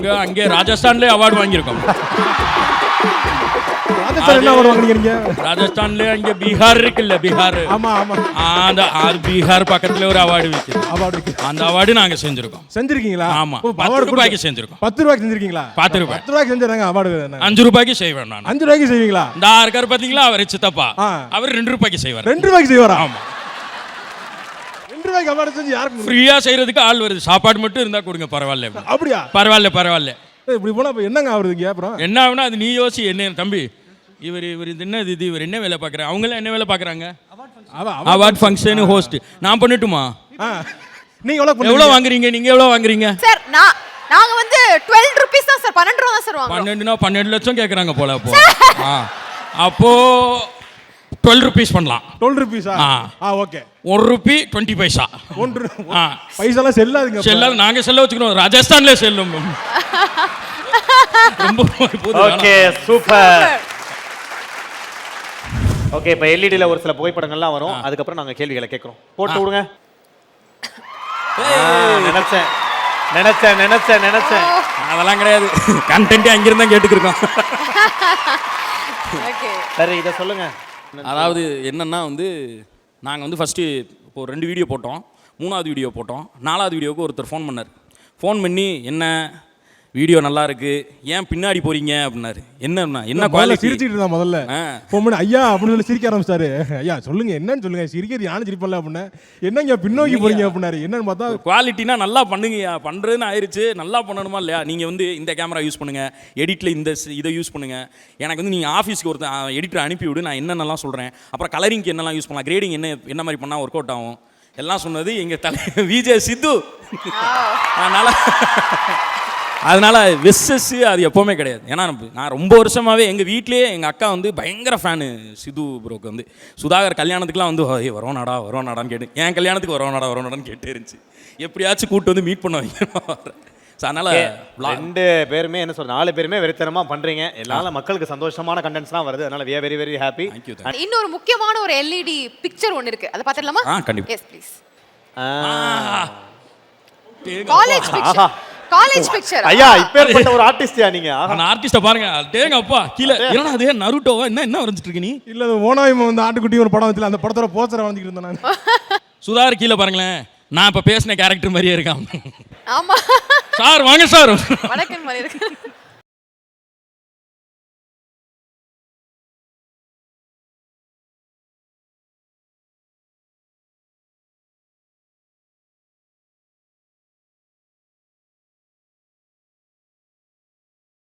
நாங்கள் அங்கே ராஜஸ்தான்லேயே அவார்டு வாங்கியிருக்கோம். ராஜஸ்தான்ல அங்கே பீகார் இருக்குல்ல, பீகார். அது பீகார் பக்கத்துல ஒரு அவார்டு விற்குது. அந்த அவார்டு நாங்க செஞ்சிருக்கீங்களா? ஆமா, 10 ரூபாய்க்கு செஞ்சிருக்கோம். 10 ரூபாய்க்கு செஞ்சிருக்கீங்களா? 10 ரூபாய்க்கு செஞ்சிருக்காங்க அவார்டு. 5 ரூபாய்க்கு செய்வேன் நான். 5 ரூபாய்க்கு செய்வீங்களா? இந்த இருக்காரு பாத்தீங்களா, அவர் சித்தப்பா, அவர் 2 ரூபாய்க்கு செய்வார். 2 ரூபாய்க்கு செய்வாரா? ஆமா. 2 ரூபாய்க்கு அவார்டு செஞ்சு யாருக்கு ஃப்ரீயா செய்யறதுக்கு ஆள் வருது. சாப்பாடு மட்டும் இருந்தா கொடுங்க, பரவாயில்ல. அப்படியா? பரவாயில்ல. இப்படி போனா என்னங்க ஆகுதுங்க? அப்புறம் என்ன ஆகுனா அது நீ யோசி. என்ன தம்பி, இவர் இவர் என்ன வேலை பார்க்குறாங்க? அவங்களாம் என்ன வேலை பார்க்குறாங்க? Award function host. நான் பண்ணட்டுமா? நீங்க எவ்வளோ வாங்குறீங்க? நீங்க எவ்வளோ வாங்குறீங்க சார்? நாங்க வந்து 12 ரூபீஸ் தான் சார். 12 ரூபா தான் சார் வாங்குறோம். 12னா 12 லட்சம் கேட்குறாங்க போல. அப்போ 12 ரூபீஸ் பண்ணலாம். 12 ரூபீஸா? ஓகே. 1 ரூபி 20 பைசா. 1 பைசாலாம் செல்லாதுங்க. செல்லாது. நாங்க செல்ல வச்சுக்கணும். ராஜஸ்தான்ல செல்லும். Okay, super. ஓகே, இப்போ எல்இடியில் ஒரு சில புகைப்படங்கள்லாம் வரும். அதுக்கப்புறம் நாங்கள் கேள்விகளை கேட்குறோம். போட்டு விடுங்க. நினைச்சேன். அதெல்லாம் கிடையாது. கண்டென்ட் அங்கிருந்தா கேட்டுக்கிருக்கோம். சரி, இதை சொல்லுங்க. அதாவது என்னன்னா வந்து நாங்கள் வந்து ஃபஸ்ட்டு இப்போ 2 வீடியோ போட்டோம். 3வது வீடியோ போட்டோம். 4வது வீடியோவுக்கு ஒருத்தர் ஃபோன் பண்ணார். ஃபோன் பண்ணி என்ன வீடியோ நல்லா இருக்கு, ஏன் பின்னாடி போறீங்க அப்படின்னாரு. என்ன குவாலிட்டி? சிரிச்சிட்டு இருந்தா முதல்ல ஃபோன் பண்ணி ஐயா அப்படின்னு சொல்லி சிரிக்க ஆரம்பிச்சிட்டாரு. ஐயா சொல்லுங்க, என்னன்னு சொல்லுங்க. சிரிக்கிறது யாரும் சிரிப்பல அப்படின்னா, என்னங்க பின்னோக்கி போறீங்க அப்படின்னாரு. என்னன்னு பார்த்தா குவாலிட்டினா நல்லா பண்ணுங்கய்யா, பண்றதுன்னு ஆயிடுச்சு. நல்லா பண்ணணுமா இல்லையா? நீங்கள் வந்து இந்த கேமரா யூஸ் பண்ணுங்க, எடிட்டில் இதை யூஸ் பண்ணுங்க. எனக்கு வந்து நீங்கள் ஆஃபீஸ்க்கு ஒருத்தர் எடிட்டர் அனுப்பி விடு, நான் என்னென்னலாம் சொல்கிறேன். அப்புறம் கலரிங்க்கு என்னெல்லாம் யூஸ் பண்ணலாம், கிரேடிங் என்ன மாதிரி பண்ணால் ஒர்க் அவுட் ஆகும், எல்லாம் சொன்னது எங்கள் விஜய் சித்து. அதனால் வெஸ்ஸஸ் அது எப்போவுமே கிடையாது. ஏன்னா நான் ரொம்ப வருஷமாகவே எங்கள் வீட்லேயே எங்கள் அக்கா வந்து பயங்கர ஃபேனு சித்து ப்ரோக்கு. வந்து சுதாகர் கல்யாணத்துக்குலாம் வந்து வருவானாடான்னு கேட்டு, என் கல்யாணத்துக்கு வருவானாடான்னு கேட்டு இருந்துச்சு. எப்படியாச்சும் கூப்பிட்டு வந்து மீட் பண்ண வைக்கணும். ஸோ அதனால் 2 பேருமே என்ன சொல்ற, 4 பேருமே வெறித்தனமாக பண்ணுறீங்க. எல்லாரும் மக்களுக்கு சந்தோஷமான கண்டென்ட்ஸ்லாம் வருது. அதனால் we are very very happy. இன்னொரு முக்கியமான ஒரு எல்இடி பிக்சர் ஒன்று இருக்கு, அதை பார்த்துடலாமா? கண்டிப்பாக. Yes please. College picture. ஐயா, இப்பேற்பட்ட ஒரு ஆர்டிஸ்டியா நீங்க? அந்த ஆர்டிஸ்ட பாருங்க. டேங்க அப்பா, கீழ என்னடா அது நருட்டோவா? என்ன வரைஞ்சிட்டு இருக்க நீ? இல்ல ஓனாயிமா வந்து ஆட்டுக்குட்டி ஒரு படம் வச்சல, அந்த படத்தோட போஸ்டர் வரைஞ்சிட்டு இருந்தேன் நான். சுதாகர் கீழ பாருங்களேன், நான் இப்ப பேசின கேரக்டர் மாதிரியே இருக்கான். ஆமா சார், வாங்க சார். வணக்கம்.